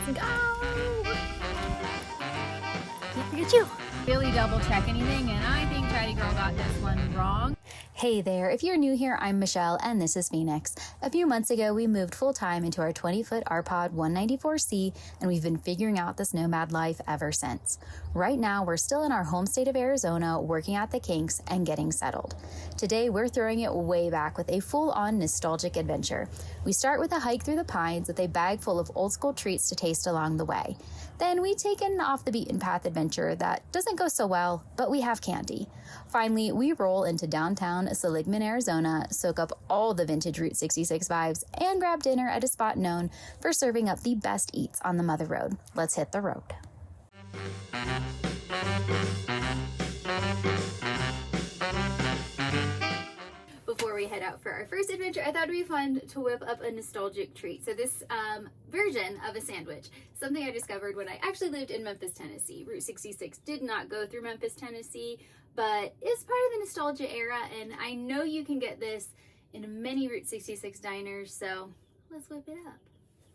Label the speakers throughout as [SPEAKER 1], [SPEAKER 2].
[SPEAKER 1] Let's go! Look at you. Really double check anything, and I think Chatty Girl got this one wrong.
[SPEAKER 2] Hey there, if you're new here, I'm Michelle and this is Phoenix. A few months ago, we moved full-time into our 20-foot RPod 194C, and we've been figuring out this nomad life ever since. Right now, we're still in our home state of Arizona, working at the kinks and getting settled. Today, we're throwing it way back with a full-on nostalgic adventure. We start with a hike through the pines with a bag full of old-school treats to taste along the way. Then we take an off-the-beaten-path adventure that doesn't go so well, but we have candy. Finally, we roll into downtown Seligman, Arizona, soak up all the vintage Route 66 vibes, and grab dinner at a spot known for serving up the best eats on the Mother Road. Let's hit the road.
[SPEAKER 1] Before we head out for our first adventure, I thought it would be fun to whip up a nostalgic treat. So this version of a sandwich, something I discovered when I actually lived in Memphis, Tennessee. Route 66 did not go through Memphis, Tennessee, but it's part of the nostalgia era, and I know you can get this in many Route 66 diners, so let's whip it up.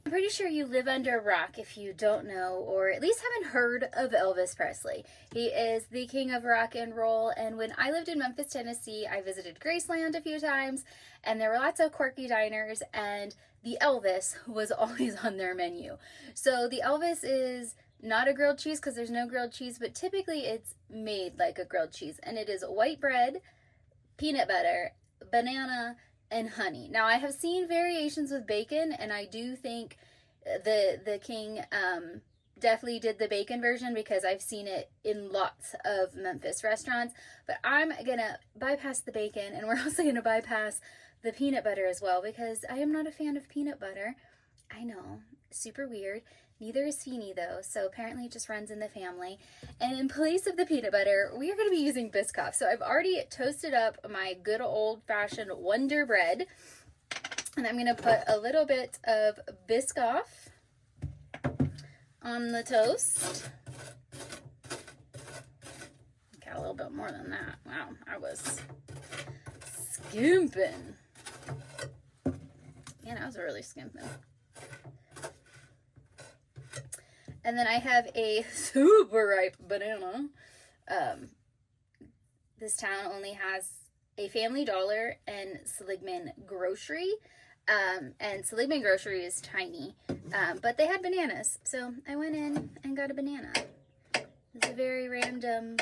[SPEAKER 1] I'm pretty sure you live under a rock if you don't know, or at least haven't heard of Elvis Presley. He is the king of rock and roll, and when I lived in Memphis, Tennessee, I visited Graceland a few times, and there were lots of quirky diners, and the Elvis was always on their menu. So the Elvis is not a grilled cheese because there's no grilled cheese, but typically it's made like a grilled cheese, and it is white bread, peanut butter, banana, and honey. Now I have seen variations with bacon, and I do think the king definitely did the bacon version because I've seen it in lots of Memphis restaurants, but I'm gonna bypass the bacon, and we're also gonna bypass the peanut butter as well because I am not a fan of peanut butter. I know, super weird. Neither is Feeny though, so apparently it just runs in the family. And in place of the peanut butter, we are going to be using Biscoff. So I've already toasted up my good old-fashioned Wonder Bread, and I'm going to put a little bit of Biscoff on the toast. Got a little bit more than that. Wow, I was skimping. Man, I was really skimping. And then I have a super ripe banana. This town only has a Family Dollar and Seligman Grocery. And Seligman Grocery is tiny. But they had bananas. So I went in and got a banana. It's a very random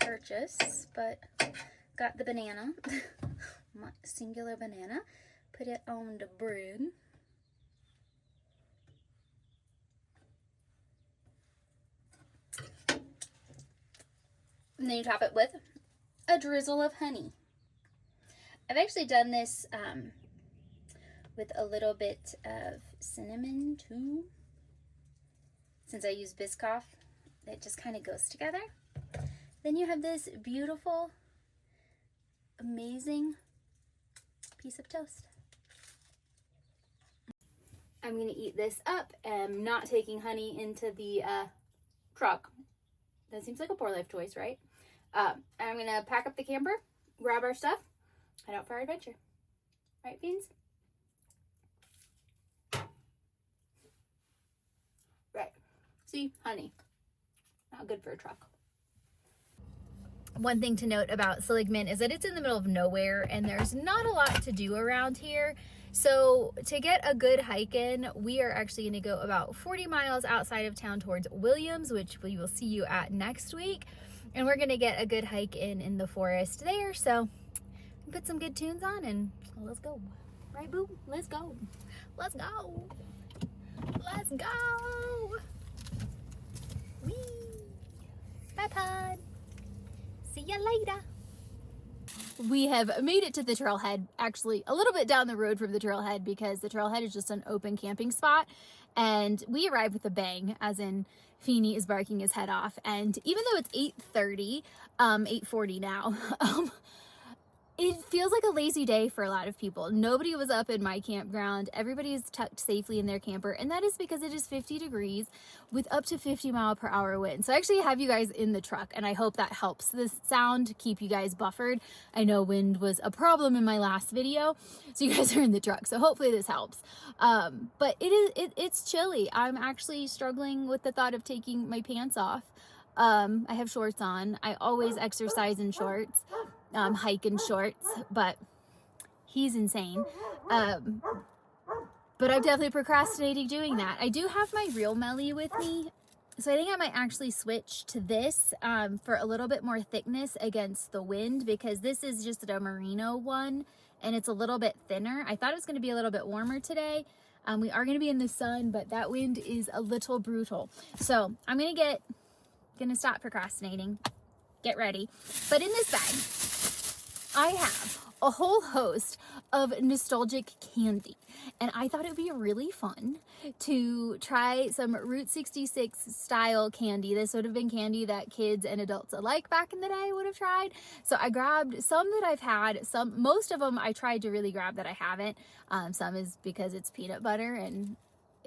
[SPEAKER 1] purchase. But got the banana. My singular banana. Put it on the bread. And then you top it with a drizzle of honey. I've actually done this with a little bit of cinnamon too. Since I use Biscoff, it just kind of goes together. Then you have this beautiful, amazing piece of toast. I'm going to eat this up. I'm not taking honey into the truck. That seems like a poor life choice, right? I'm going to pack up the camper, grab our stuff, head out for our adventure. Right, Beans? Right. See, honey. Not good for a truck. One thing to note about Seligman is that it's in the middle of nowhere, and there's not a lot to do around here. So to get a good hike in, we are actually going to go about 40 miles outside of town towards Williams, which we will see you at next week. And we're going to get a good hike in the forest there. So put some good tunes on and let's go. Right, boo? Let's go. Let's go. Let's go. Whee. Bye, pod. See ya later. We have made it to the trailhead, actually a little bit down the road from the trailhead because the trailhead is just an open camping spot, and we arrived with a bang, as in Feeny is barking his head off. And even though it's 8:30, 8:40 now, it feels like a lazy day for a lot of people. Nobody was up in my campground. Everybody is tucked safely in their camper, and that is because it is 50 degrees with up to 50-mile-per-hour wind. So I actually have you guys in the truck, and I hope that helps this sound to keep you guys buffered. I know wind was a problem in my last video, so you guys are in the truck, so hopefully this helps. But it's chilly. I'm actually struggling with the thought of taking my pants off. I have shorts on. I always exercise in shorts. Hike in shorts, but he's insane. But I'm definitely procrastinating doing that. I do have my real Melly with me, so I think I might actually switch to this for a little bit more thickness against the wind, because this is just a merino one and it's a little bit thinner. I thought it was going to be a little bit warmer today. We are going to be in the sun, but that wind is a little brutal. So I'm gonna stop procrastinating, get ready. But in this bag, I have a whole host of nostalgic candy, and I thought it would be really fun to try some Route 66 style candy. This would have been candy that kids and adults alike back in the day would have tried. So I grabbed some that I've had. Most of them I tried to really grab that I haven't. Some is because it's peanut butter, and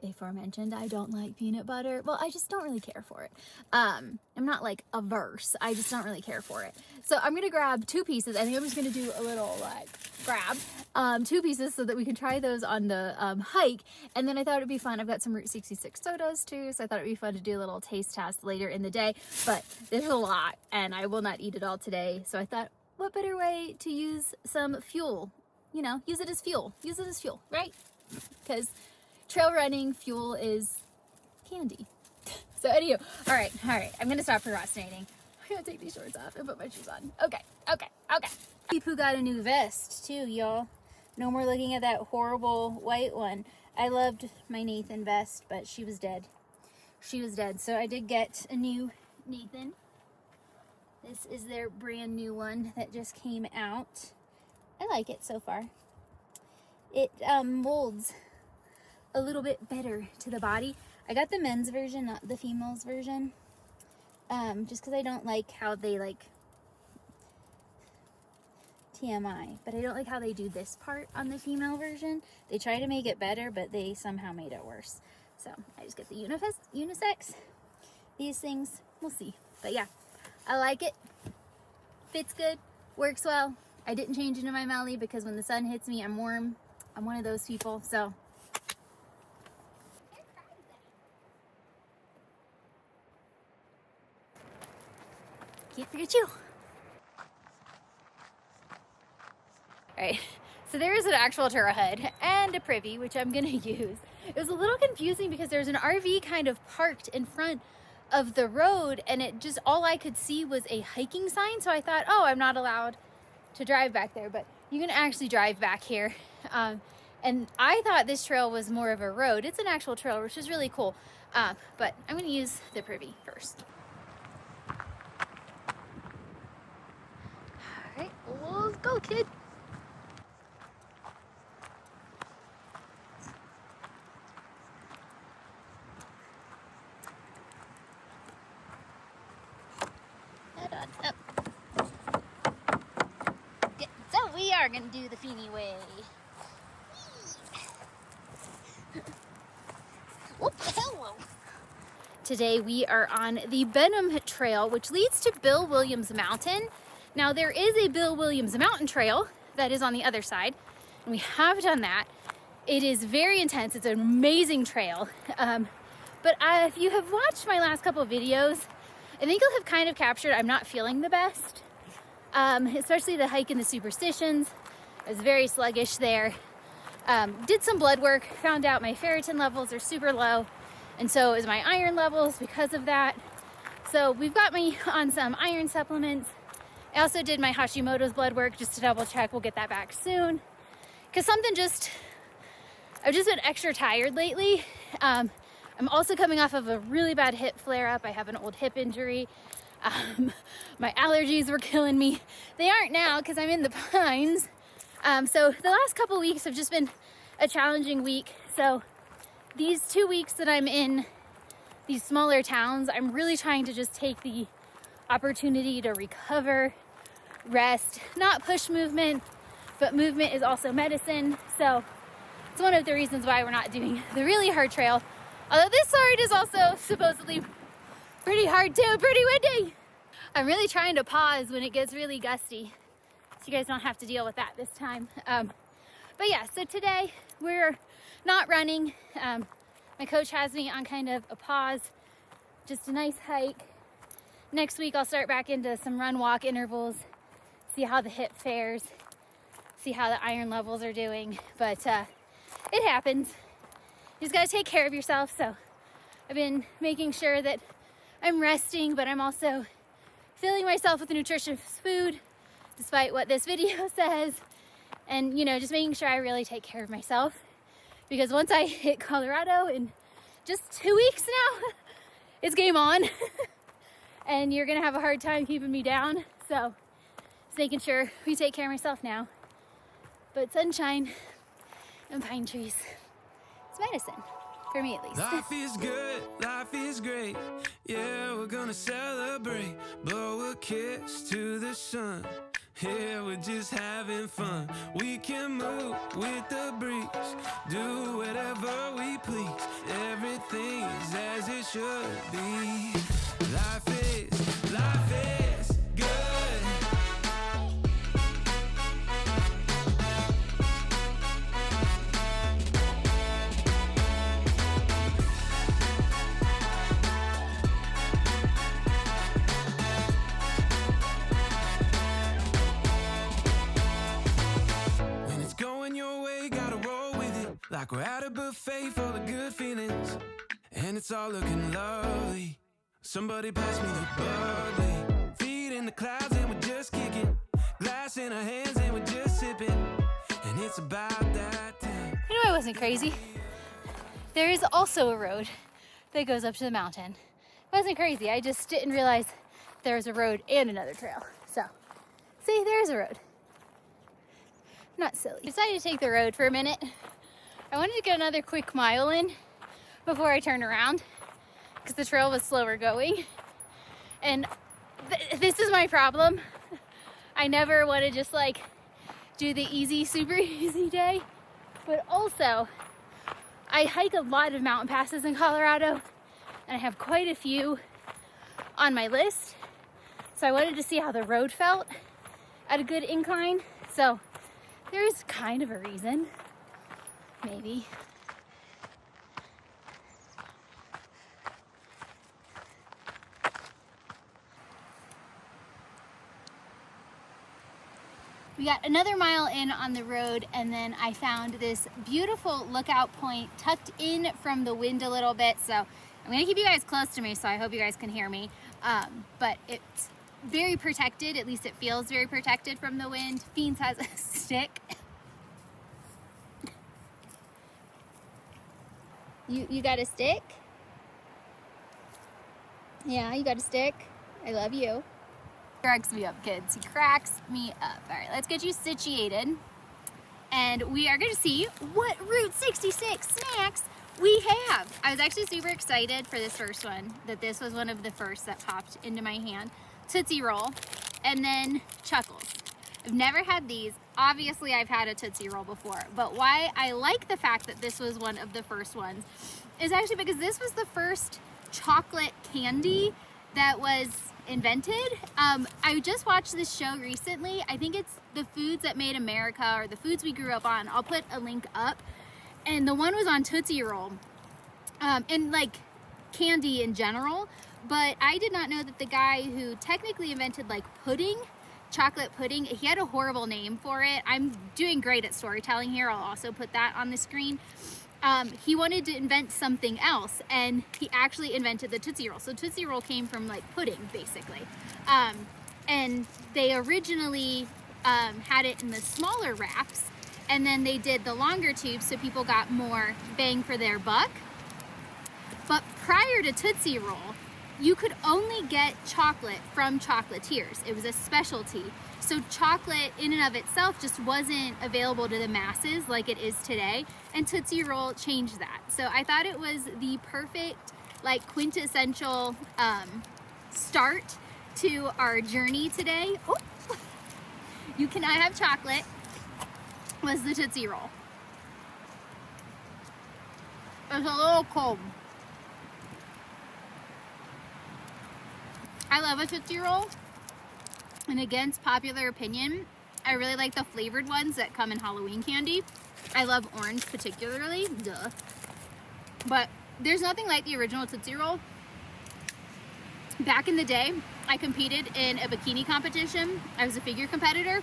[SPEAKER 1] aforementioned, I don't like peanut butter. Well, I just don't really care for it. I'm not like averse. I just don't really care for it. So I'm gonna grab 2 pieces. I think I'm just gonna do a little like grab 2 pieces so that we can try those on the hike. And then I thought it'd be fun. I've got some Route 66 sodas too, so I thought it'd be fun to do a little taste test later in the day. But there's a lot, and I will not eat it all today. So I thought, what better way to use some fuel? You know, use it as fuel. Use it as fuel, right? Because trail running fuel is candy. So anywho, all right, I'm gonna stop procrastinating. I gotta take these shorts off and put my shoes on. Okay. Poo got a new vest too, y'all. No more looking at that horrible white one. I loved my Nathan vest, but she was dead. So I did get a new Nathan. This is their brand new one that just came out. I like it so far. It molds a little bit better to the body. I got the men's version, not the female's version, just because I don't like how they TMI, but I don't like how they do this part on the female version. They try to make it better, but they somehow made it worse. So I just get the unisex. These things, we'll see. But yeah, I like it. Fits good, works well. I didn't change into my Melly because when the sun hits me, I'm warm. I'm one of those people, so. Can't forget you. Alright, so there is an actual trailhead and a privy, which I'm gonna use. It was a little confusing because there's an RV kind of parked in front of the road, and it just, all I could see was a hiking sign, so I thought, oh, I'm not allowed to drive back there, but you can actually drive back here. And I thought this trail was more of a road. It's an actual trail, which is really cool. But I'm gonna use the privy first. Alright, let's go, kid. Head on up. Okay, so we are gonna do the Feeny way. Whoop, hello. Today we are on the Benham Trail, which leads to Bill Williams Mountain. Now there is a Bill Williams Mountain Trail that is on the other side, and we have done that. It is very intense. It's an amazing trail. But if you have watched my last couple of videos, I think you'll have kind of captured I'm not feeling the best. Especially the hike in the Superstitions. I was very sluggish there. Did some blood work, found out my ferritin levels are super low, and so is my iron levels because of that. So we've got me on some iron supplements. I also did my Hashimoto's blood work just to double check. We'll get that back soon. Because I've just been extra tired lately. I'm also coming off of a really bad hip flare-up. I have an old hip injury. My allergies were killing me. They aren't now because I'm in the pines. So the last couple weeks have just been a challenging week. So these 2 weeks that I'm in these smaller towns, I'm really trying to just take the opportunity to recover rest, not push movement, but movement is also medicine. So it's one of the reasons why we're not doing the really hard trail. Although this side is also supposedly pretty hard too, pretty windy. I'm really trying to pause when it gets really gusty, so you guys don't have to deal with that this time. But yeah, so today we're not running. My coach has me on kind of a pause, just a nice hike. Next week I'll start back into some run walk intervals, see how the hip fares, see how the iron levels are doing. But it happens. You just gotta take care of yourself. So I've been making sure that I'm resting, but I'm also filling myself with nutritious food, despite what this video says. And, you know, just making sure I really take care of myself. Because once I hit Colorado in just 2 weeks now, it's game on. And you're gonna have a hard time keeping me down. So just making sure we take care of myself now. But sunshine and pine trees, it's medicine. For me at least.
[SPEAKER 3] Life is good, life is great. Yeah, we're gonna celebrate. Blow a kiss to the sun. Yeah, we're just having fun. We can move with the breeze, do whatever we please. Everything is as it should be. Life is good. Like we're at a buffet full of good feelings, and it's all looking lovely. Somebody pass me the bubbly. Feet in the clouds and we're just kicking. Glass in our hands and we're just sipping. And it's about that time.
[SPEAKER 1] You know I wasn't crazy. There is also a road that goes up to the mountain. I wasn't crazy. I just didn't realize there was a road and another trail. So, see, there's a road. Not silly. I decided to take the road for a minute. I wanted to get another quick mile in before I turned around because the trail was slower going. And this is my problem. I never want to just like do the easy, super easy day. But also, I hike a lot of mountain passes in Colorado and I have quite a few on my list. So I wanted to see how the road felt at a good incline. So there is kind of a reason. Maybe. We got another mile in on the road, and then I found this beautiful lookout point tucked in from the wind a little bit. So I'm gonna keep you guys close to me, so I hope you guys can hear me. But it's very protected, at least it feels very protected from the wind. Fiends has a stick. You got a stick? Yeah, you got a stick? I love you. He cracks me up, kids. He cracks me up. All right, let's get you situated. And we are gonna see what Route 66 snacks we have. I was actually super excited for this first one, that this was one of the first that popped into my hand. Tootsie Roll, and then Chuckles. I've never had these. Obviously, I've had a Tootsie Roll before, but why I like the fact that this was one of the first ones is actually because this was the first chocolate candy that was invented. I just watched this show recently. I think it's The Foods That Made America, or The Foods We Grew Up On. I'll put a link up. And the one was on Tootsie Roll, and like candy in general. But I did not know that the guy who technically invented like pudding, chocolate pudding, he had a horrible name for it. I'm doing great at storytelling here. I'll also put that on the screen. He wanted to invent something else, and he actually invented the Tootsie Roll. So Tootsie Roll came from like pudding, basically. And they originally had it in the smaller wraps, and then they did the longer tubes so people got more bang for their buck. But prior to Tootsie Roll, you could only get chocolate from chocolatiers. It was a specialty. So chocolate in and of itself just wasn't available to the masses like it is today. And Tootsie Roll changed that. So I thought it was the perfect, like quintessential start to our journey today. Oh, You cannot have chocolate was the Tootsie Roll. It's a little cold. I love a Tootsie Roll, and against popular opinion, I really like the flavored ones that come in Halloween candy. I love orange particularly, duh. But there's nothing like the original Tootsie Roll. Back in the day, I competed in a bikini competition. I was a figure competitor,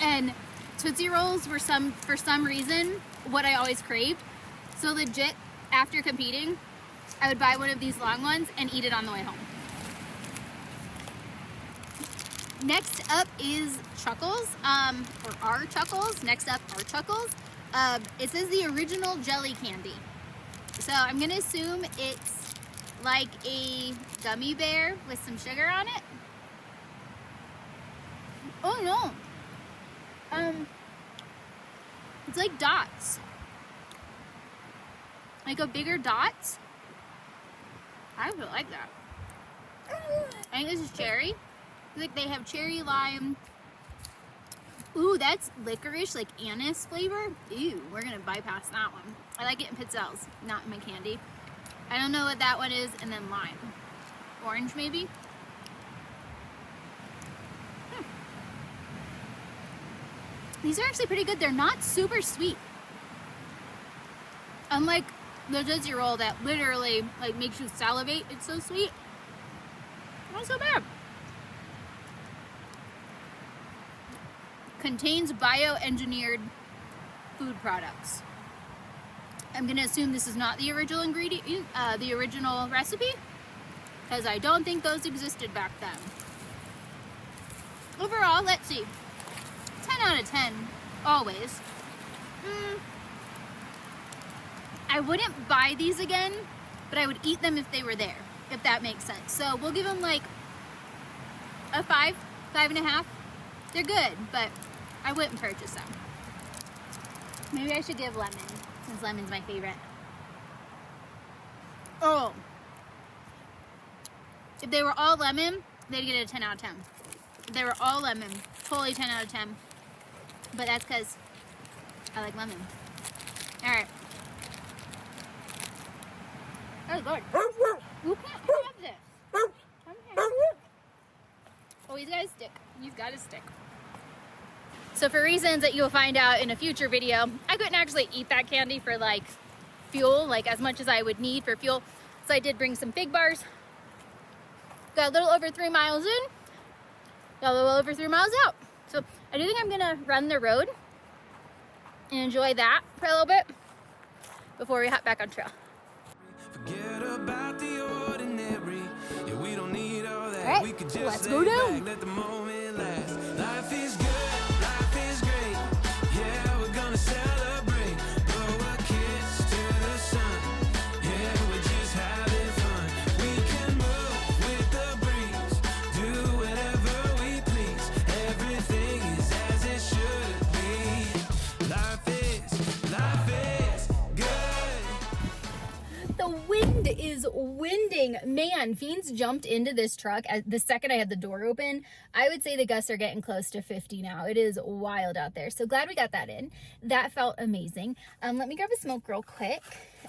[SPEAKER 1] and Tootsie Rolls were for some reason what I always craved. So legit, after competing, I would buy one of these long ones and eat it on the way home. Next up is Chuckles, or our Chuckles. Next up are Chuckles. It says the original jelly candy. So I'm gonna assume it's like a gummy bear with some sugar on it. Oh no. It's like dots. Like a bigger dots. I really like that. I think this is cherry. Like they have cherry lime. Ooh, that's licorice, like anise flavor. Ew, we're gonna bypass that one. I like it in pizzelles, not in my candy. I don't know what that one is, and then lime. Orange maybe? These are actually pretty good. They're not super sweet. Unlike the Tootsie Roll that literally like makes you salivate, it's so sweet. Not so bad. Contains bioengineered food products. I'm gonna assume this is not the original ingredient, the original recipe, because I don't think those existed back then. Overall, let's see. 10 out of 10, always. I wouldn't buy these again, but I would eat them if they were there, if that makes sense. So we'll give them like a 5, 5.5. They're good, but I wouldn't purchase them. Maybe I should give lemon, since lemon's my favorite. Oh. If they were all lemon, they'd get a 10 out of 10. If they were all lemon, totally 10 out of 10. But that's because I like lemon. Alright. That was good. You can't have this. Come here. Oh, he's got a stick. He's got a stick. So for reasons that you'll find out in a future video, I couldn't actually eat that candy for like fuel, like as much as I would need for fuel. So I did bring some Fig Bars. Got a little over 3 miles in. Got a little over 3 miles out. So I do think I'm gonna run the road and enjoy that for a little bit before we hop back on trail.
[SPEAKER 3] Forget about the ordinary. Yeah, we don't need all that.
[SPEAKER 1] Alright,
[SPEAKER 3] We could just
[SPEAKER 1] let's
[SPEAKER 3] lay
[SPEAKER 1] go down.
[SPEAKER 3] back, let the moment last. Life is good, life is great. Yeah, we're gonna celebrate. Blow a kiss to the sun. Yeah, we're just having fun. We can move with the breeze. Do whatever we please. Everything is as it should be. Life is good.
[SPEAKER 1] The wind is winding. Man, Fiends jumped into this truck the second I had the door open. I would say the gusts are getting close to 50 now. It is wild out there. So glad we got that in. That felt amazing. Let me grab a smoke real quick.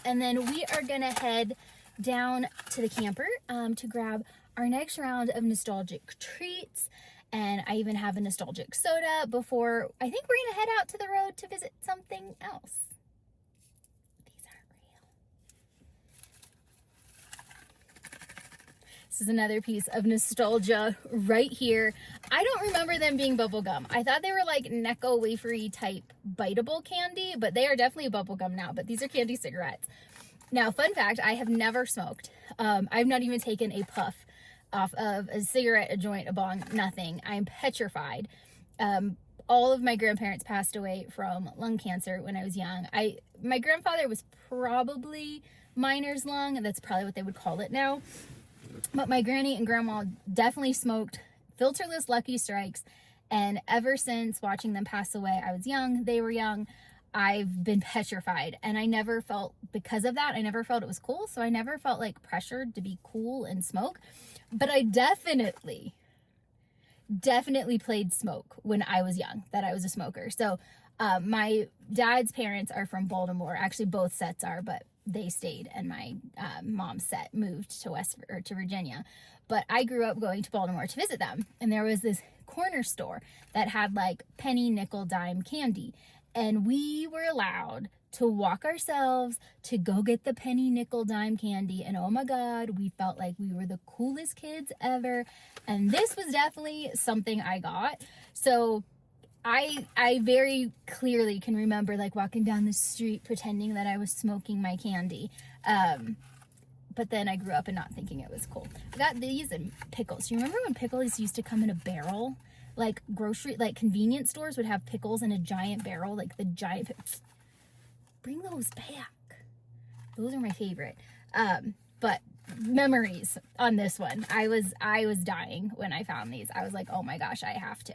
[SPEAKER 1] And then we are going to head down to the camper to grab our next round of nostalgic treats. And I even have a nostalgic soda before I think we're going to head out to the road to visit something else. These aren't real. This is another piece of nostalgia right here. I don't remember them being bubble gum. I thought they were like Necco wafery type biteable candy, but they are definitely bubble gum now. But these are candy cigarettes. Now, fun fact, I have never smoked. I've not even taken a puff off of a cigarette, a joint, a bong, nothing. I'm petrified. All of my grandparents passed away from lung cancer when I was young. My grandfather was probably miner's lung, and that's probably what they would call it now. But my granny and grandma definitely smoked filterless Lucky Strikes, and ever since watching them pass away, I was young, they were young, I've been petrified, and I never felt, because of that, I never felt it was cool, so I never felt like pressured to be cool and smoke. But I definitely
[SPEAKER 2] definitely played smoke when I was young, that I was a smoker. So my dad's parents are from Baltimore. Actually, both sets are, but they stayed, and my mom's set moved to Virginia. But I grew up going to Baltimore to visit them, and there was this corner store that had like penny, nickel, dime candy, and we were allowed to walk ourselves to go get the penny, nickel, dime candy. And oh my God, we felt like we were the coolest kids ever. And this was definitely something I got. So I very clearly can remember like walking down the street pretending that I was smoking my candy. But then I grew up and not thinking it was cool. I got these and pickles. You remember when pickles used to come in a barrel? Like convenience stores would have pickles in a giant barrel, like the giant. Bring those back. Those are my favorite. But memories on this one. I was dying when I found these. I was like, oh my gosh, I have to.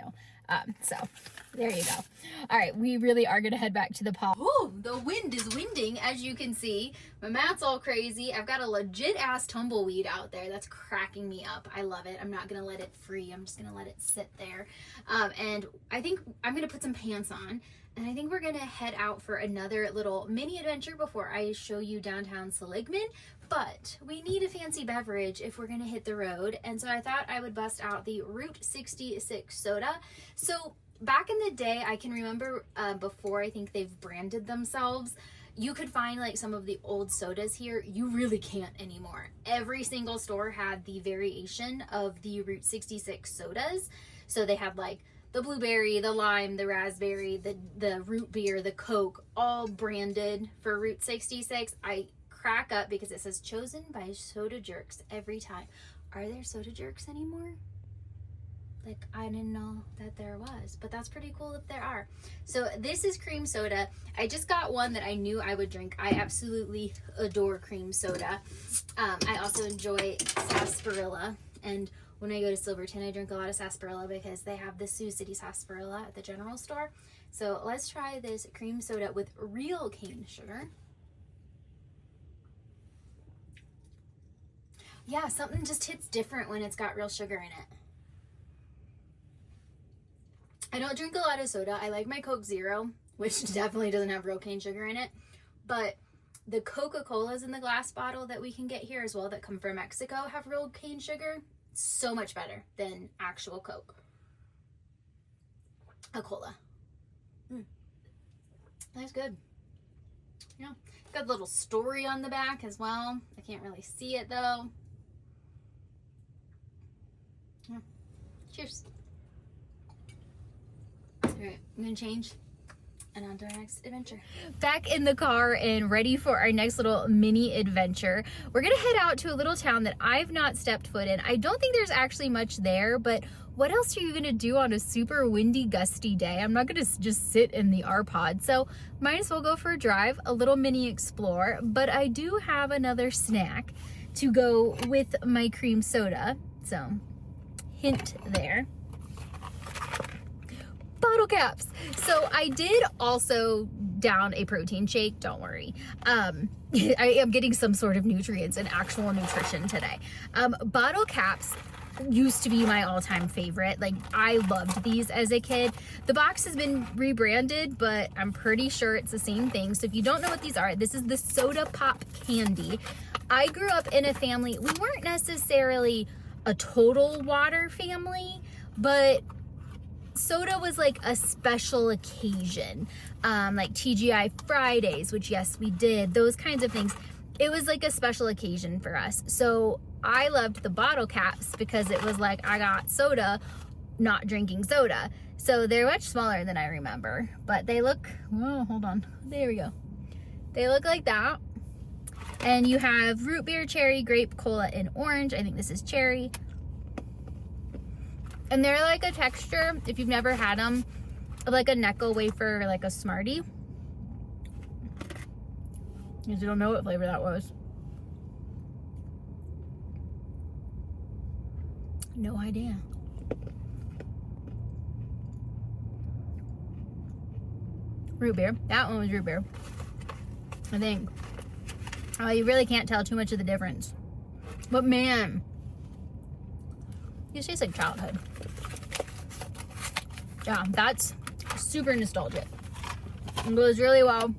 [SPEAKER 2] So there you go. All right, we really are gonna head back to the pod.
[SPEAKER 1] Oh, the wind is winding, as you can see. My mat's all crazy. I've got a legit ass tumbleweed out there that's cracking me up. I love it. I'm not gonna let it free. I'm just gonna let it sit there. And I think I'm gonna put some pants on. And I think we're gonna head out for another little mini adventure before I show you downtown Seligman. But we need a fancy beverage if we're gonna hit the road. And so I thought I would bust out the Route 66 soda. So back in the day, I can remember before I think they've branded themselves, you could find like some of the old sodas here. You really can't anymore. Every single store had the variation of the Route 66 sodas. So they had like the blueberry, the lime, the raspberry, the root beer, the Coke, all branded for Route 66. I crack up because it says chosen by soda jerks every time. Are there soda jerks anymore? Like, I didn't know that there was, but that's pretty cool if there are. So this is cream soda. I just got one that I knew I would drink. I absolutely adore cream soda. I also enjoy sarsaparilla, and when I go to Silverton, I drink a lot of sarsaparilla because they have the Sioux City sarsaparilla at the general store. So let's try this cream soda with real cane sugar. Yeah, something just hits different when it's got real sugar in it. I don't drink a lot of soda. I like my Coke Zero, which definitely doesn't have real cane sugar in it. But the Coca-Colas in the glass bottle that we can get here as well that come from Mexico have real cane sugar. So much better than actual Coke. A cola. That's good. Yeah, got a little story on the back as well. I can't really see it though. Yeah. Cheers. All right, I'm gonna change and on to our next adventure. Back in the car and ready for our next little mini adventure. We're gonna head out to a little town that I've not stepped foot in. I don't think there's actually much there, but what else are you gonna do on a super windy, gusty day? I'm not gonna just sit in the R-Pod, so might as well go for a drive, a little mini explore, but I do have another snack to go with my cream soda, so hint there. Bottle caps. So I did also down a protein shake, don't worry. I am getting some sort of nutrients and actual nutrition today. Bottle caps used to be my all-time favorite. Like, I loved these as a kid. The box has been rebranded, but I'm pretty sure it's the same thing. So if you don't know what these are, this is the soda pop candy. I grew up in a family, we weren't necessarily a total water family, but soda was like a special occasion, like TGI Fridays, which yes, we did, those kinds of things. It was like a special occasion for us. So I loved the bottle caps because it was like I got soda, not drinking soda. So they're much smaller than I remember, but they look, oh, hold on, there we go. They look like that. And you have root beer, cherry, grape, cola, and orange. I think this is cherry. And they're like a texture, if you've never had them, of like a Necco wafer or like a Smartie. Because you don't know what flavor that was. No idea. Root beer. That one was root beer, I think. Oh, you really can't tell too much of the difference. But man, it tastes like childhood. Yeah, that's super nostalgic. It goes really well.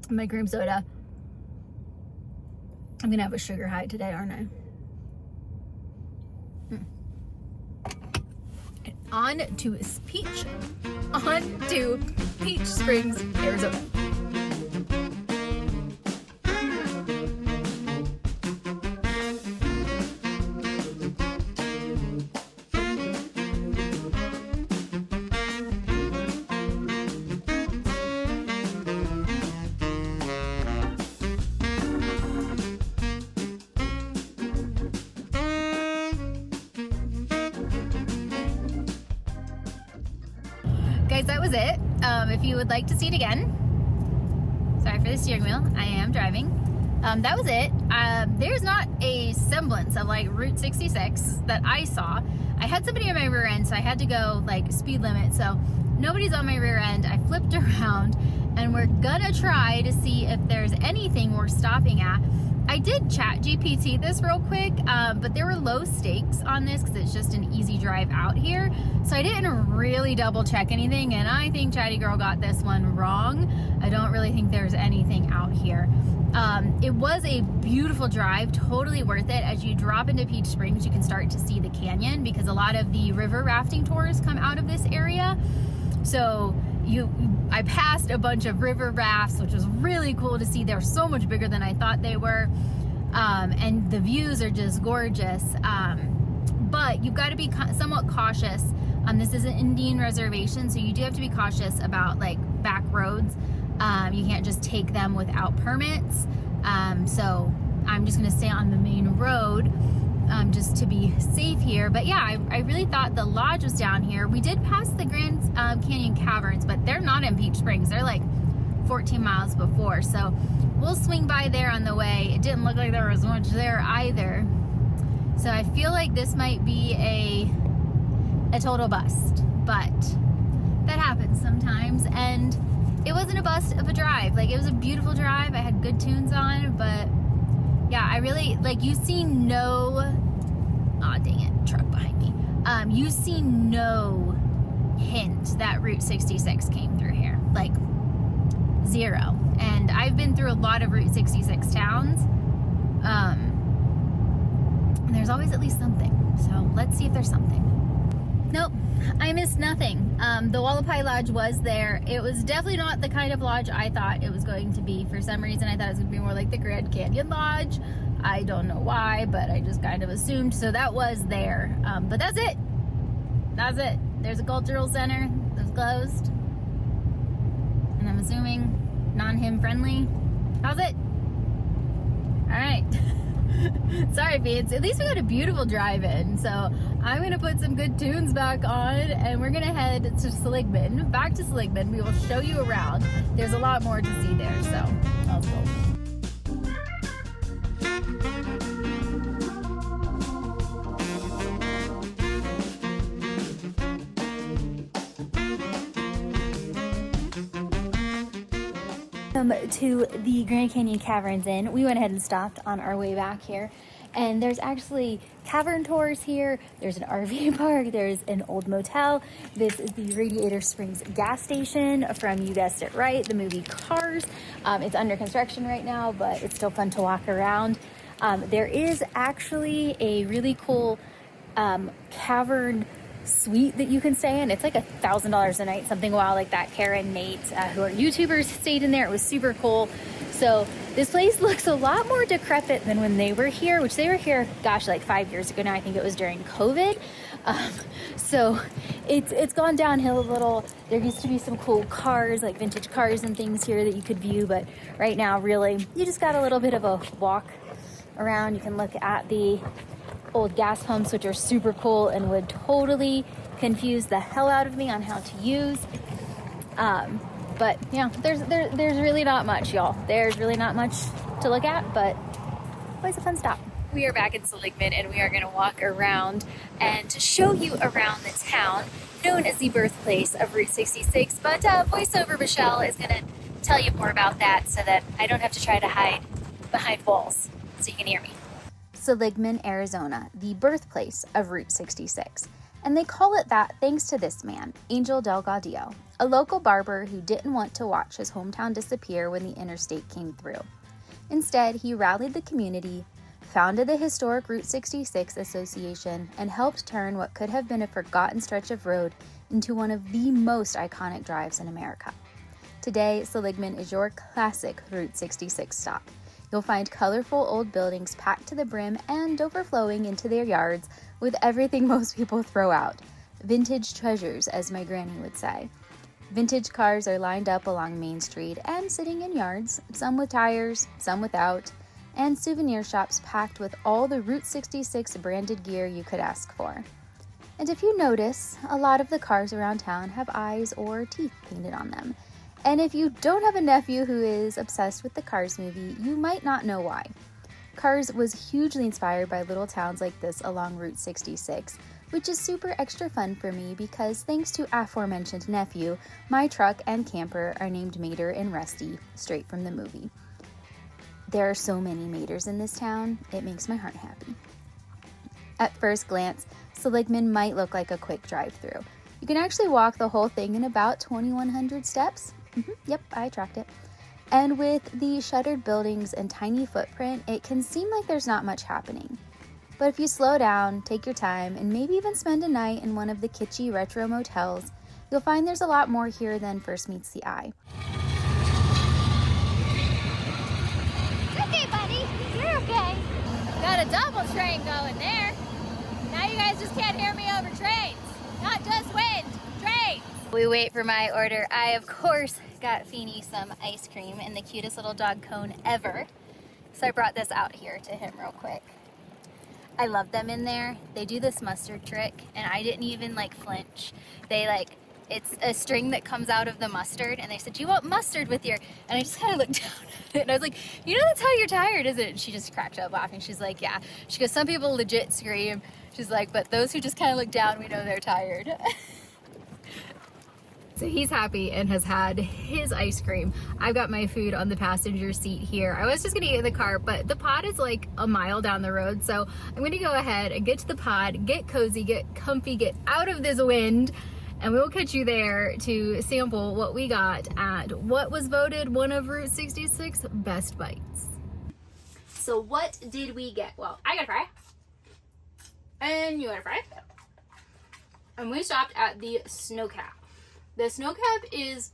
[SPEAKER 1] My cream soda. I'm gonna have a sugar high today, aren't I? And on to Peach Springs, Arizona. Guys, that was it. If you would like to see it again, sorry for the steering wheel, I am driving. That was it. There's not a semblance of like Route 66 that I saw. I had somebody on my rear end, so I had to go like speed limit. So nobody's on my rear end. I flipped around and we're gonna try to see if there's anything we're stopping at. I did ChatGPT this real quick, but there were low stakes on this because it's just an easy drive out here. So I didn't really double check anything, and I think Chatty Girl got this one wrong. I don't really think there's anything out here. It was a beautiful drive, totally worth it. As you drop into Peach Springs, you can start to see the canyon because a lot of the river rafting tours come out of this area. So I passed a bunch of river rafts, which was really cool to see. They're so much bigger than I thought they were. And the views are just gorgeous. But you've got to be somewhat cautious. This is an Indian reservation, so you do have to be cautious about like back roads. You can't just take them without permits. So I'm just gonna stay on the main road just to be safe here. But yeah, I really thought the lodge was down here. We did pass the Grand Canyon Caverns, but they're not in Peach Springs. They're like 14 miles before. So we'll swing by there on the way. It didn't look like there was much there either. So I feel like this might be a total bust, but that happens sometimes. And it wasn't a bust of a drive. Like, it was a beautiful drive. I had good tunes on, but yeah, I really, like, you see no, aw, dang it, truck behind me. You see no hint that Route 66 came through here, like, zero. And I've been through a lot of Route 66 towns, and there's always at least something. So let's see if there's something. Nope, I missed nothing. The Wallapai Lodge was there. It was definitely not the kind of lodge I thought it was going to be. For some reason, I thought it was going to be more like the Grand Canyon Lodge. I don't know why, but I just kind of assumed. So that was there. But that's it. That's it. There's a cultural center that's closed. And I'm assuming non-him friendly. How's it? All right. Sorry, Beats. At least we got a beautiful drive-in. So I'm going to put some good tunes back on, and we're going to head to Seligman. Back to Seligman. We will show you around. There's a lot more to see there, so let's go. To the Grand Canyon Caverns Inn. We went ahead and stopped on our way back here, and there's actually cavern tours here. There's an RV park, there's an old motel. This is the Radiator Springs gas station from, you guessed it right, the movie Cars. It's under construction right now, but it's still fun to walk around. There is actually a really cool cavern suite that you can stay in. It's like $1,000 a night, something wild like that. Karen, Nate, who are YouTubers, stayed in there. It was super cool. So this place looks a lot more decrepit than when they were here, which they were here, gosh, like 5 years ago now. I think it was during COVID. So it's gone downhill a little. There used to be some cool cars, like vintage cars and things here that you could view, but right now, really, you just got a little bit of a walk around. You can look at the old gas pumps, which are super cool and would totally confuse the hell out of me on how to use. But yeah, there's really not much, y'all. There's really not much to look at, but always a fun stop. We are back in Seligman, and we are going to walk around and to show you around the town known as the birthplace of Route 66. But voiceover Michelle is going to tell you more about that so that I don't have to try to hide behind walls so you can hear me.
[SPEAKER 2] Seligman, Arizona, the birthplace of Route 66. And they call it that thanks to this man, Angel Delgadillo, a local barber who didn't want to watch his hometown disappear when the interstate came through. Instead, he rallied the community, founded the historic Route 66 Association, and helped turn what could have been a forgotten stretch of road into one of the most iconic drives in America. Today, Seligman is your classic Route 66 stop. You'll find colorful old buildings packed to the brim and overflowing into their yards with everything most people throw out. Vintage treasures, as my granny would say. Vintage cars are lined up along Main Street and sitting in yards, some with tires, some without, and souvenir shops packed with all the Route 66 branded gear you could ask for. And if you notice, a lot of the cars around town have eyes or teeth painted on them. And if you don't have a nephew who is obsessed with the Cars movie, you might not know why. Cars was hugely inspired by little towns like this along Route 66, which is super extra fun for me because thanks to aforementioned nephew, my truck and camper are named Mater and Rusty, straight from the movie. There are so many Maters in this town, it makes my heart happy. At first glance, Seligman might look like a quick drive-through. You can actually walk the whole thing in about 2,100 steps. Yep, I tracked it. And with the shuttered buildings and tiny footprint, it can seem like there's not much happening. But if you slow down, take your time, and maybe even spend a night in one of the kitschy retro motels, you'll find there's a lot more here than first meets the eye.
[SPEAKER 4] Okay, buddy, you're okay. Got a double train going there. Now you guys just can't hear me over trains. Not just wind, trains.
[SPEAKER 1] We wait for my order. I, of course, got Feeny some ice cream in the cutest little dog cone ever. So I brought this out here to him real quick. I love them in there. They do this mustard trick, and I didn't even flinch. It's a string that comes out of the mustard, and they said, "Do you want mustard with your?" And I just kind of looked down at it, and I was like, "You know, that's how you're tired, isn't it?" And she just cracked up laughing. She's like, "Yeah." She goes, "Some people legit scream." She's like, "But those who just kind of look down, we know they're tired." So he's happy and has had his ice cream. I've got my food on the passenger seat here. I was just gonna eat in the car, but the pod is like a mile down the road. So I'm gonna go ahead and get to the pod, get cozy, get comfy, get out of this wind, and we'll catch you there to sample what we got at what was voted one of Route 66 best bites. So what did we get? Well, I got a fry. And you got a fry. And we stopped at the Snow Cap. The Snow Cap is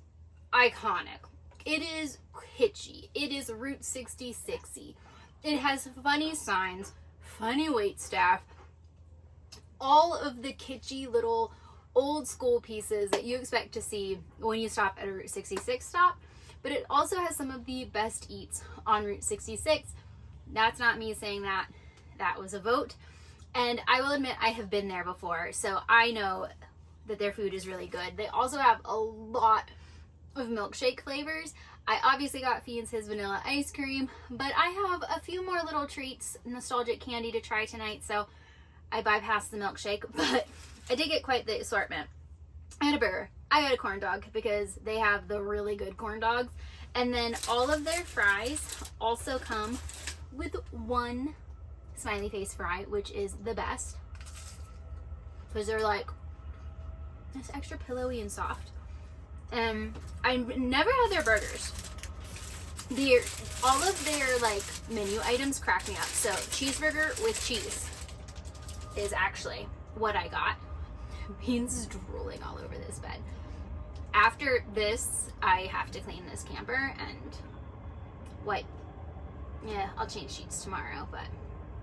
[SPEAKER 1] iconic. It is kitschy. It is Route 66-y. It has funny signs, funny wait staff, all of the kitschy little old school pieces that you expect to see when you stop at a Route 66 stop. But it also has some of the best eats on Route 66. That's not me saying that. That was a vote. And I will admit I have been there before, so I know that their food is really good. They also have a lot of milkshake flavors. I obviously got Fiends his vanilla ice cream, but I have a few more little treats, nostalgic candy to try tonight, so I bypassed the milkshake, but I did get quite the assortment. I had a burger. I got a corn dog because they have the really good corn dogs. And then all of their fries also come with one smiley face fry, which is the best because they're it's extra pillowy and soft. I never had their burgers. All of their menu items crack me up. So cheeseburger with cheese is actually what I got. Beans drooling all over this bed. After this, I have to clean this camper and wipe. Yeah, I'll change sheets tomorrow, but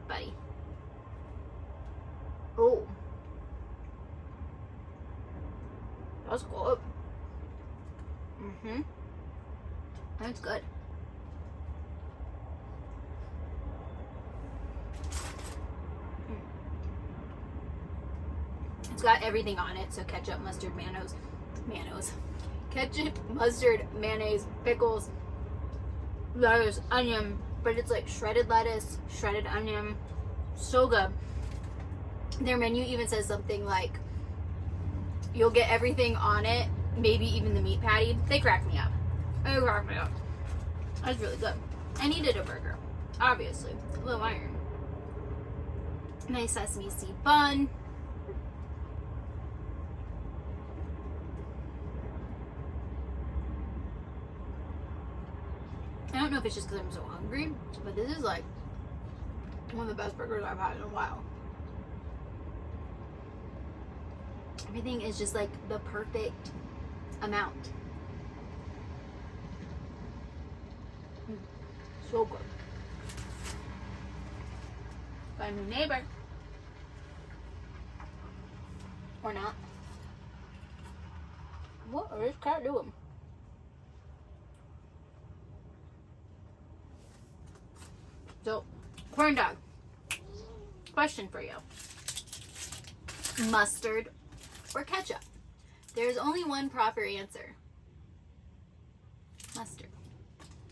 [SPEAKER 1] buddy. Oh. That's good. That's good. It's got everything on it, so ketchup, mustard, ketchup, mustard, mayonnaise, pickles, lettuce, onion, but it's shredded lettuce, shredded onion, so good. Their menu even says something like, you'll get everything on it, maybe even the meat patty. They crack me up. That's really good. I needed a burger, obviously. Low iron. Nice sesame seed bun. I don't know if it's just because I'm so hungry, but this is like one of the best burgers I've had in a while. Everything is just like the perfect amount. So good. Got a new neighbor. Or not. What is this cat doing? So, corn dog. Question for you. Mustard or ketchup? There's only one proper answer. Mustard.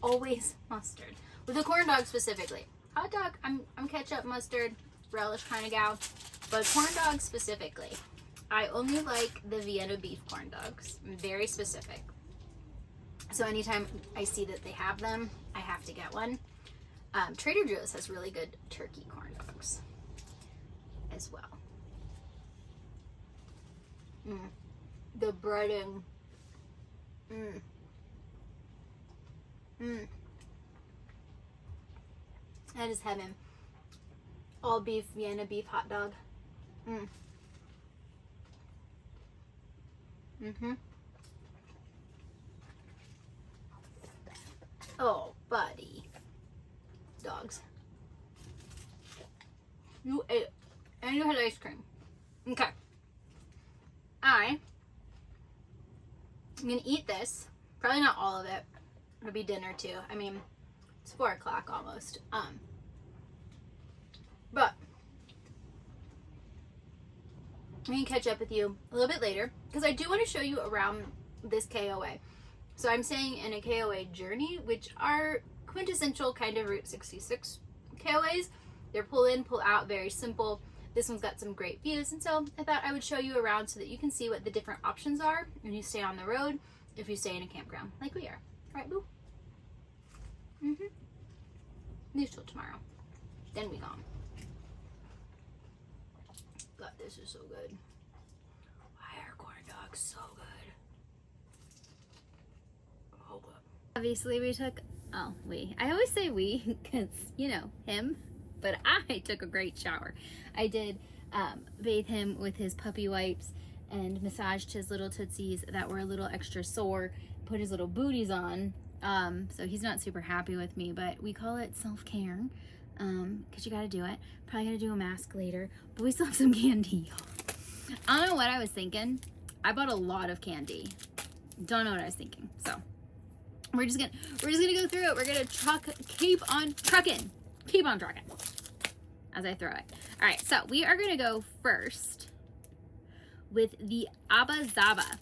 [SPEAKER 1] Always mustard. With a corn dog specifically. Hot dog, I'm ketchup, mustard, relish kind of gal. But corn dog specifically, I only like the Vienna beef corn dogs. I'm very specific. So anytime I see that they have them, I have to get one. Trader Joe's has really good turkey corn dogs as well. The breading. That is heaven. All beef, Vienna beef hot dog. Oh, buddy. Dogs. You ate it. And you had ice cream. Okay. I'm gonna eat this. Probably not all of it. It'll be dinner too. I mean, it's 4 o'clock almost. But I'm gonna catch up with you a little bit later because I do want to show you around this KOA. So I'm staying in a KOA Journey, which are quintessential kind of Route 66 KOAs. They're pull in, pull out, very simple. This one's got some great views, and so I thought I would show you around so that you can see what the different options are when you stay on the road, if you stay in a campground like we are. Right, boo? Leave till tomorrow. Then we gone. God, this is so good. Why are corn dogs so good? Hold up.
[SPEAKER 2] Obviously we took, I always say we because, you know, him, but I took a great shower. I did bathe him with his puppy wipes and massaged his little tootsies that were a little extra sore, put his little booties on. So he's not super happy with me, but we call it self-care because you got to do it. Probably got to do a mask later, but we still have some candy. I don't know what I was thinking. I bought a lot of candy. Don't know what I was thinking. So we're just gonna go through it. We're gonna keep on trucking as I throw it. All right, so we are gonna go first with the Abba Zaba.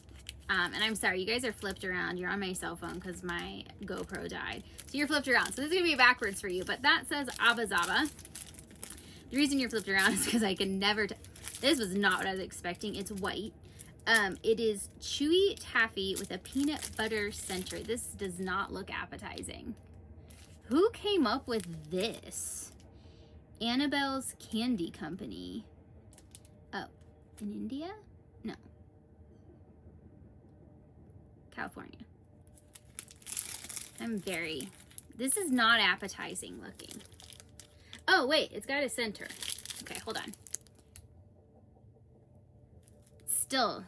[SPEAKER 2] And I'm sorry, you guys are flipped around. You're on my cell phone because my GoPro died. So you're flipped around. So this is gonna be backwards for you, but that says Abba Zaba. The reason you're flipped around is because I can never, this was not what I was expecting. It's white. It is chewy taffy with a peanut butter center. This does not look appetizing. Who came up with this? Annabelle's Candy Company. Oh, in India? No. California. This is not appetizing looking. Oh, wait, it's got a center. Okay, hold on. Still.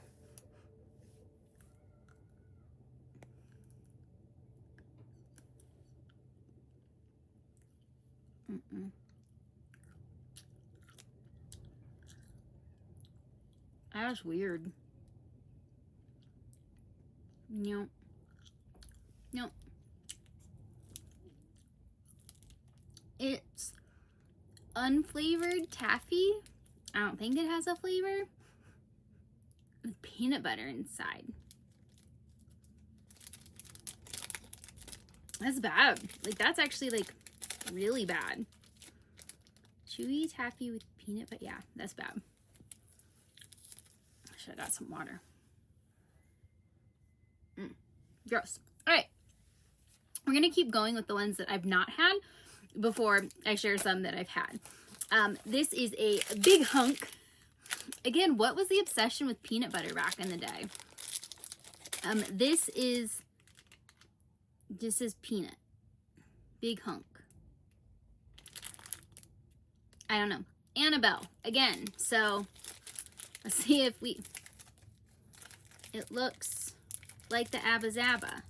[SPEAKER 2] That's weird. No. It's unflavored taffy. I don't think it has a flavor. With peanut butter inside. That's bad. Like, that's actually, like, really bad. Chewy taffy with peanut butter. Yeah, that's bad. I should have got some water. Gross. All right. We're going to keep going with the ones that I've not had before I share some that I've had. This is a big hunk. Again, what was the obsession with peanut butter back in the day? This is peanut.
[SPEAKER 1] Big hunk. I don't know. Annabelle, again. So, let's see if we... It looks like the Abba Zaba.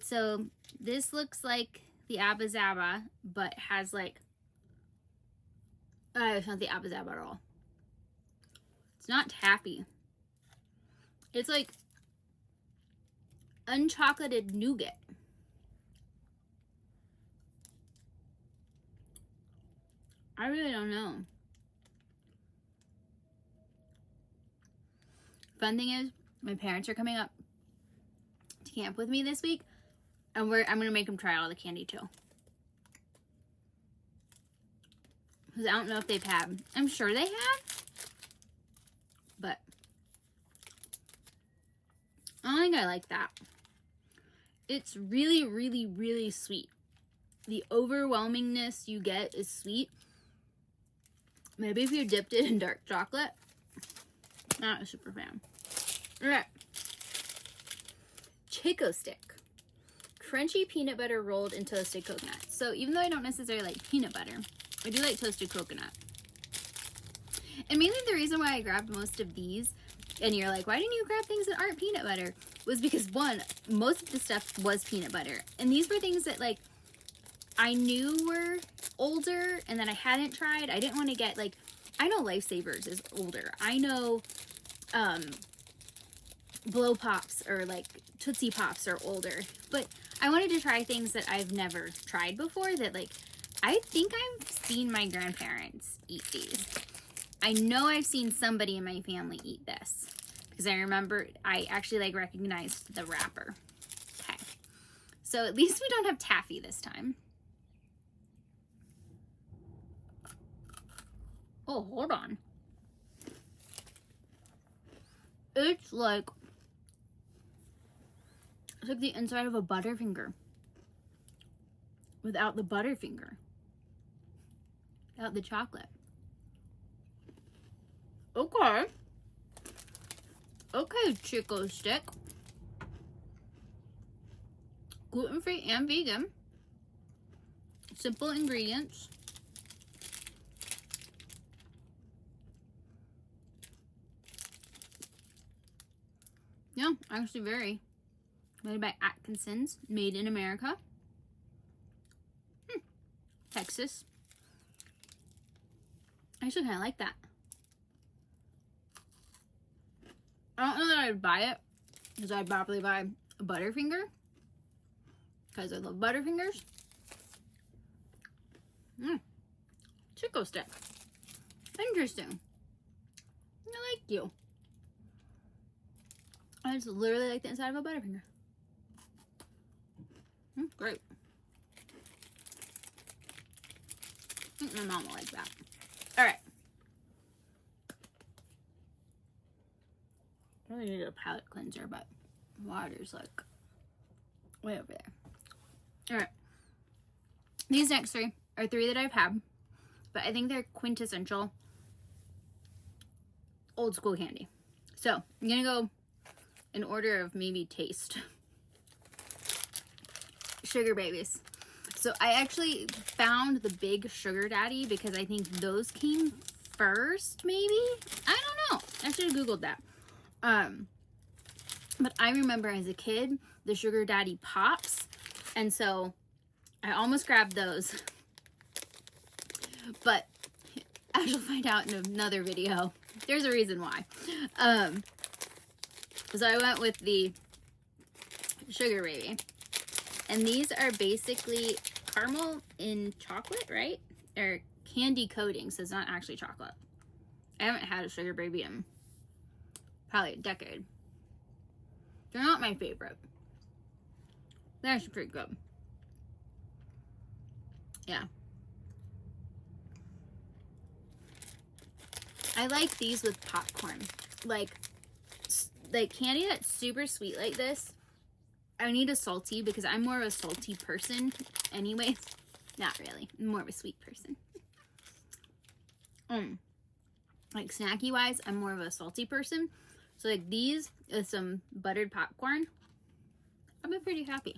[SPEAKER 1] So, this looks like the Abba Zaba, but has like... Oh, it's not the Abba Zaba at all. It's not taffy. It's like unchocolated nougat. I really don't know. Fun thing is, my parents are coming up to camp with me this week, and I'm gonna make them try all the candy too. Because I don't know if they've had. I'm sure they have, but I don't think I like that. It's really, really, really sweet. The overwhelmingness you get is sweet. Maybe if you dipped it in dark chocolate. Not a super fan. Alright. Chico stick. Crunchy peanut butter rolled in toasted coconut. So even though I don't necessarily like peanut butter, I do like toasted coconut. And mainly the reason why I grabbed most of these, and you're like, why didn't you grab things that aren't peanut butter? Was because one, most of the stuff was peanut butter. And these were things that like, I knew were older and that I hadn't tried. I didn't want to get like, I know Lifesavers is older. I know Blow Pops or like Tootsie Pops are older. But I wanted to try things that I've never tried before that like, I think I've seen my grandparents eat these. I know I've seen somebody in my family eat this because I remember I actually like recognized the wrapper. Okay. So at least we don't have taffy this time. Oh, hold on. It's like the inside of a Butterfinger. Without the Butterfinger. Without the chocolate. Okay. Okay, Chico stick. Gluten-free and vegan. Simple ingredients. Yeah, actually very. Made by Atkinson's. Made in America. Texas. I actually kind of like that. I don't know that I'd buy it, because I'd probably buy a Butterfinger, because I love Butterfingers. Chico stick. Interesting. I like you. It's literally like the inside of a Butterfinger. Great. I think my mom will like that. Alright. I really need a palette cleanser, but water's like way over there. Alright. These next three are three that I've had, but I think they're quintessential old school candy. So I'm gonna go in order of maybe taste. Sugar babies. So I actually found the big Sugar Daddy because I think those came first, maybe? I don't know. I should have Googled that. But I remember as a kid, the Sugar Daddy Pops. And so I almost grabbed those. But as you'll find out in another video, there's a reason why. So I went with the Sugar Baby. And these are basically caramel in chocolate, right? Or candy coating, so it's not actually chocolate. I haven't had a Sugar Baby in probably a decade. They're not my favorite. They're actually pretty good. Yeah. I like these with popcorn. Like candy that's super sweet like this. I need a salty because I'm more of a salty person anyways. Not really. I'm more of a sweet person. Like snacky wise, I'm more of a salty person.
[SPEAKER 2] So like these with some buttered popcorn, I'll be pretty happy.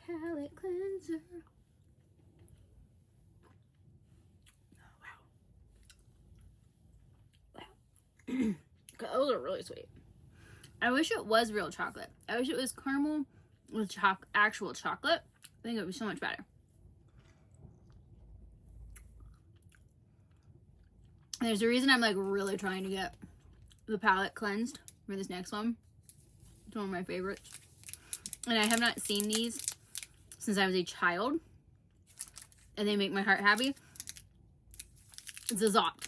[SPEAKER 2] Palette cleanser. Those are really sweet. I wish it was real chocolate. I wish it was caramel with actual chocolate. I think it would be so much better. And there's a reason I'm like really trying to get the palette cleansed for this next one. It's one of my favorites. And I have not seen these since I was a child. And they make my heart happy. It's a Zot.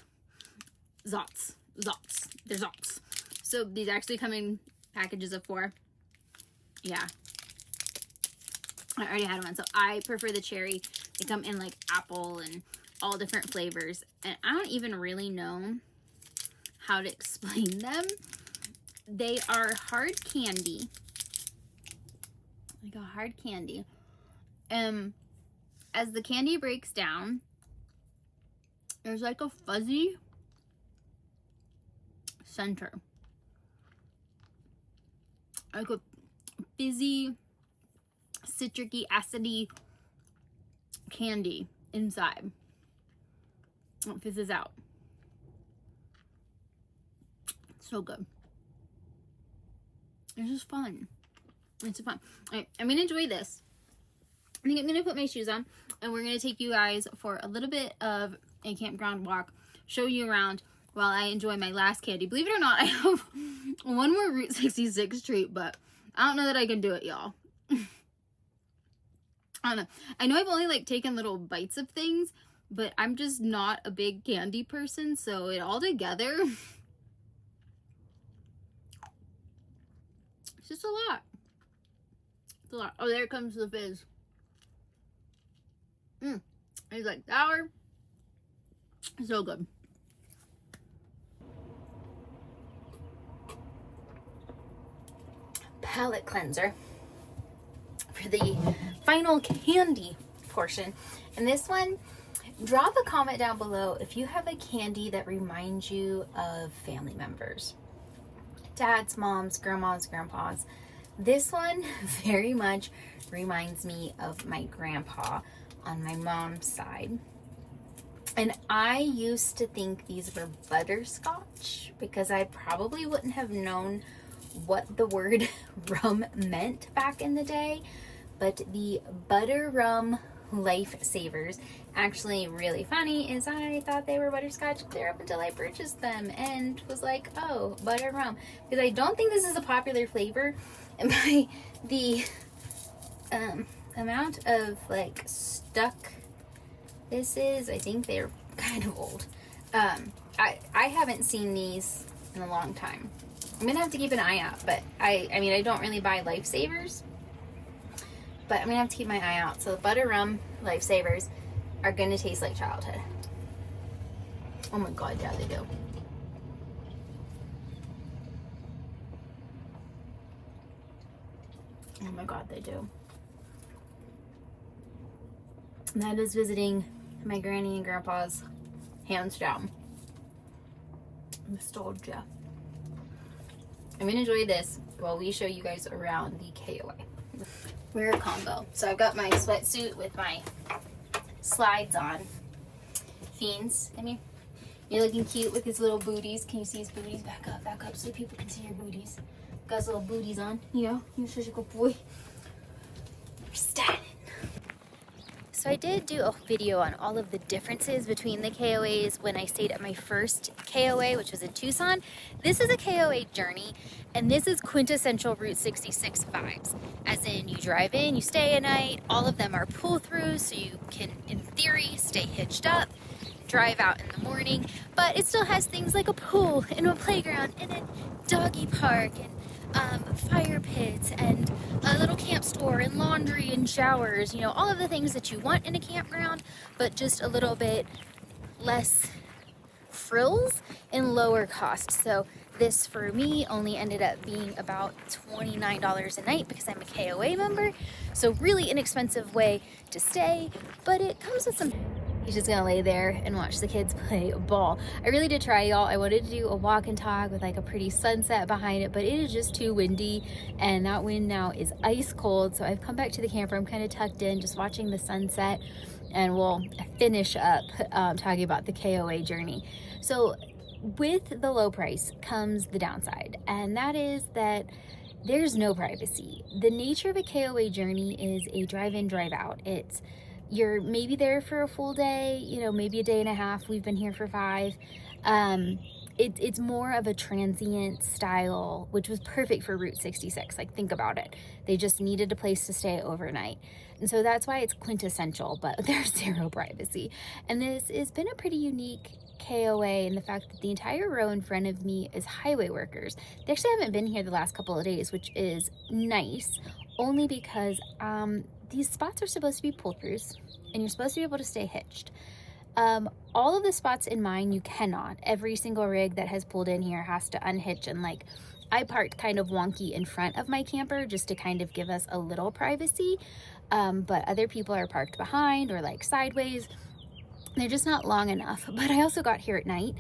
[SPEAKER 2] Zots. They're Zots. So these actually come in packages of 4. Yeah. I already had one. So I prefer the cherry. They come in like apple and all different flavors. And I don't even really know how to explain them. They are hard candy. Like a hard candy. As the candy breaks down, there's like a fuzzy center. Like a fizzy, citricy, acidy candy inside. It fizzes out. So good. It's just fun. It's fun. Alright, I'm gonna enjoy this. I think I'm gonna put my shoes on and we're gonna take you guys for a little bit of a campground walk, show you around while I enjoy my last candy. Believe it or not, I have one more Route 66 treat, but I don't know that I can do it, y'all. I don't know. I know I've only like taken little bites of things, but I'm just not a big candy person, so it all together, it's just a lot. It's a lot. Oh, there comes the fizz. It's like sour. So good. Palette cleanser for the final candy portion. And this one, drop a comment down below if you have a candy that reminds you of family members. Dads, moms, grandmas, grandpas. This one very much reminds me of my grandpa on my mom's side. And I used to think these were butterscotch because I probably wouldn't have known what the word rum meant back in the day. But the butter rum lifesavers, actually really funny, is I thought they were butterscotch clear up until I purchased them and was like, oh, butter rum. Because I don't think this is a popular flavor. And by the amount of like stuck this is, I think they're kind of old. I haven't seen these in a long time. I'm gonna have to keep an eye out, but I mean I don't really buy lifesavers, but I'm gonna have to keep my eye out. So the butter rum lifesavers are gonna taste like childhood. Oh my god, yeah, they do. Oh my god, they do. And that is visiting my granny and grandpa's, hands down. Nostalgia. I'm gonna enjoy this while we show you guys around the KOA. We're a combo. So I've got my sweatsuit with my slides on. Fiends, come here. You're looking cute with his little booties. Can you see his booties? Back up so people can see your booties. Got his little booties on. Yeah, you're such a good boy. You're stunning. So I did do a video on all of the differences between the KOAs when I stayed at my first KOA, which was in Tucson. This is a KOA Journey, and this is quintessential Route 66 vibes. As in, you drive in, you stay a night, all of them are pull-throughs, so you can, in theory, stay hitched up, drive out in the morning, but it still has things like a pool and a playground and a doggy park and fire pits and a little camp store and laundry and showers, you know, all of the things that you want in a campground, but just a little bit less frills and lower cost. So this for me only ended up being about $29 a night because I'm a KOA member. So really inexpensive way to stay, but it comes with some He's just gonna lay there and watch the kids play ball. I really did try, y'all. I wanted to do a walk and talk with like a pretty sunset behind it, but it is just too windy, and that wind now is ice cold. So I've come back to the camper. I'm kind of tucked in, just watching the sunset, and we'll finish up talking about the KOA journey. So with the low price comes the downside, and that is that there's no privacy. The nature of a KOA journey is a drive-in, drive-out. You're maybe there for a full day, you know, maybe a day and a half. We've been here for 5. It's more of a transient style, which was perfect for Route 66. Like, think about it. They just needed a place to stay overnight. And so that's why it's quintessential, but there's zero privacy. And this has been a pretty unique KOA in the fact that the entire row in front of me is highway workers. They actually haven't been here the last couple of days, which is nice, only because these spots are supposed to be pull-throughs, and you're supposed to be able to stay hitched. All of the spots in mine, you cannot. Every single rig that has pulled in here has to unhitch, and like, I parked kind of wonky in front of my camper just to kind of give us a little privacy, but other people are parked behind or like sideways. They're just not long enough. But I also got here at night,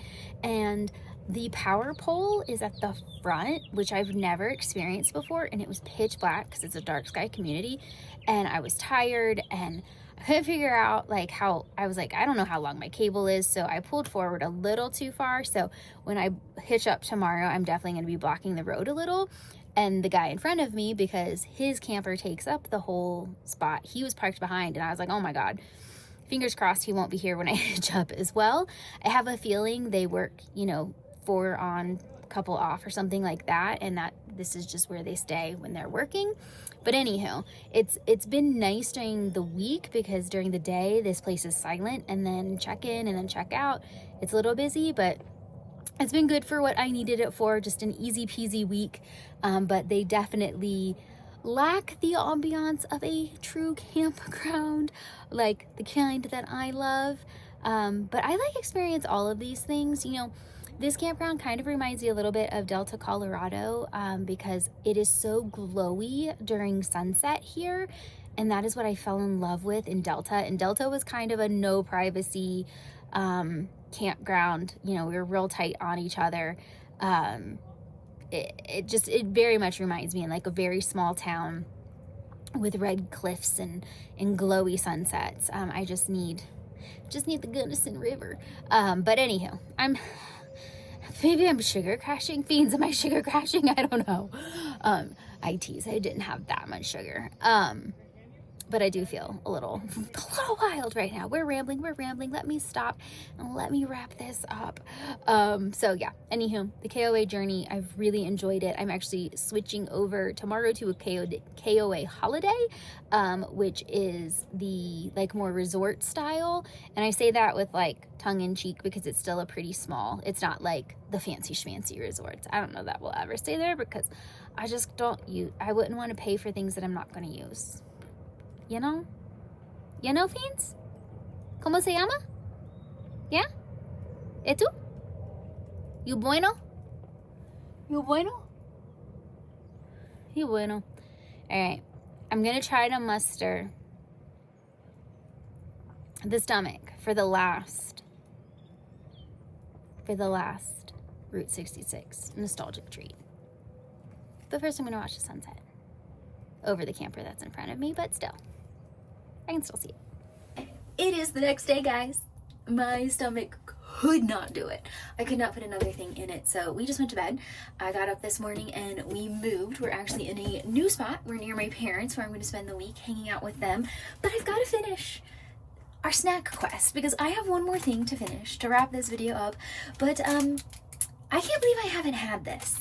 [SPEAKER 2] and the power pole is at the front, which I've never experienced before, and it was pitch black because it's a dark sky community, and I was tired, and I couldn't figure out like how, I was like, I don't know how long my cable is, so I pulled forward a little too far. So when I hitch up tomorrow, I'm definitely going to be blocking the road a little. And the guy in front of me, because his camper takes up the whole spot, he was parked behind, and I was like, oh my God, fingers crossed he won't be here when I hitch up as well. I have a feeling they work, you know, 4 on, couple off or something like that, and that this is just where they stay when they're working. But anywho, it's been nice during the week because during the day this place is silent, and then check in and then check out, it's a little busy, but it's been good for what I needed it for. Just an easy peasy week. But they definitely lack the ambiance of a true campground, like the kind that I love. But I like experience all of these things. You know, this campground kind of reminds me a little bit of Delta, Colorado, because it is so glowy during sunset here. And that is what I fell in love with in Delta. And Delta was kind of a no privacy campground. You know, we were real tight on each other. It very much reminds me of like a very small town with red cliffs and glowy sunsets. I just need the Gunnison River. But anywho, maybe I'm sugar crashing. Fiends, am I sugar crashing? I don't know. I tease, I didn't have that much sugar. But I do feel a little wild right now. We're rambling. Let me stop and let me wrap this up. So yeah, anywho, the KOA journey, I've really enjoyed it. I'm actually switching over tomorrow to a KOA holiday, which is the like more resort style. And I say that with like tongue in cheek because it's still a pretty small, it's not like the fancy schmancy resorts. I don't know that we'll ever stay there because I just I wouldn't want to pay for things that I'm not going to use. You know, Fiends? ¿Cómo se llama? Yeah? ¿Y tú? You bueno? You bueno? You bueno. Alright. I'm going to try to muster the stomach for the last Route 66 nostalgic treat. But first I'm going to watch the sunset over the camper that's in front of me, but still, I can still see it. It is the next day, guys. My stomach could not do it. I could not put another thing in it, so we just went to bed. I got up this morning and we moved. We're actually in a new spot. We're near my parents where I'm going to spend the week hanging out with them, but I've got to finish our snack quest because I have one more thing to finish to wrap this video up, but I can't believe I haven't had this.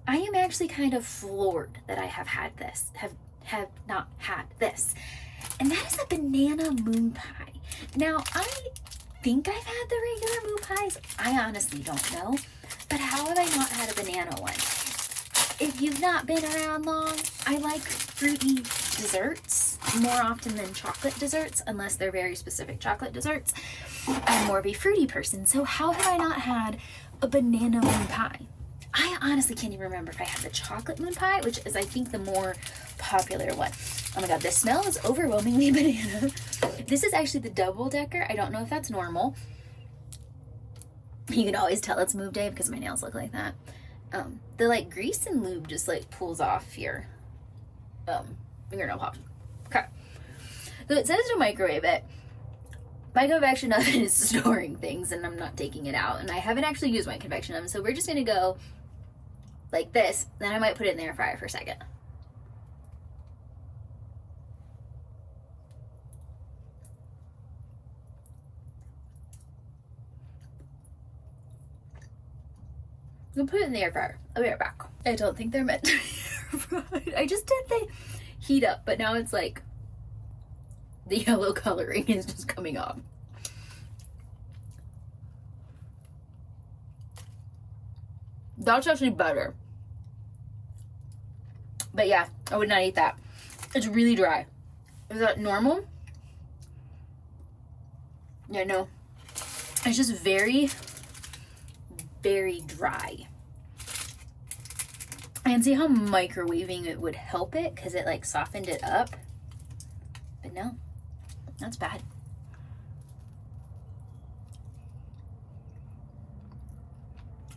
[SPEAKER 2] I am actually kind of floored that I have had this, have not had this. And that is a banana moon pie. Now, I think I've had the regular moon pies. I honestly don't know. But how have I not had a banana one? If you've not been around long, I like fruity desserts more often than chocolate desserts, unless they're very specific chocolate desserts. I'm more of a fruity person. So how have I not had a banana moon pie? I honestly can't even remember if I had the chocolate moon pie, which is I think the more popular one. Oh my god, the smell is overwhelmingly banana. This is actually the double decker. I don't know if that's normal. You can always tell it's move day because my nails look like that. The like grease and lube just like pulls off your fingernail polish. Okay. So it says to microwave it. My convection oven is storing things and I'm not taking it out. And I haven't actually used my convection oven. So we're just going to go like this. Then I might put it in the air fryer for a second. I'm gonna put it in the air fryer. I'll be right back. I don't think they're meant to be air fried. I just did the heat up, but now it's like the yellow coloring is just coming off. That's actually better. But yeah, I would not eat that. It's really dry. Is that normal? Yeah, no. It's just very, very dry. I can see how microwaving it would help it because it like softened it up. But no, that's bad.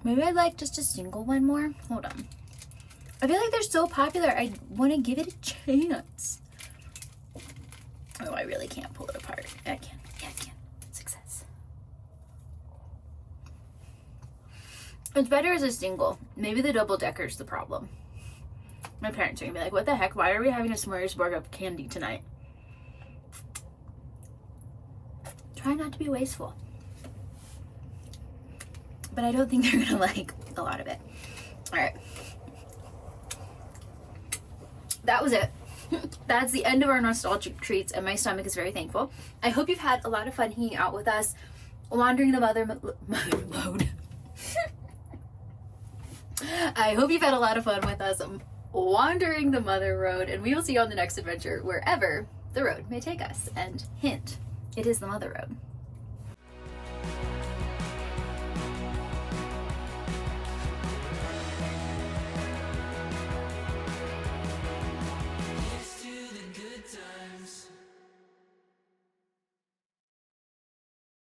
[SPEAKER 2] Maybe I'd like just a single one more. Hold on. I feel like they're so popular. I want to give it a chance. Oh, I really can't pull it apart. I can. Yeah, I can. Success. It's better as a single. Maybe the double decker's the problem. My parents are gonna be like, what the heck? Why are we having a smorgasbord of candy tonight? Try not to be wasteful. But I don't think they're gonna like a lot of it. All right. That was it. That's the end of our nostalgic treats, and my stomach is very thankful. I hope you've had a lot of fun hanging out with us, wandering the mother mode. I hope you've had a lot of fun with us wandering the mother road, and we will see you on the next adventure, wherever the road may take us. And hint, it is the mother road.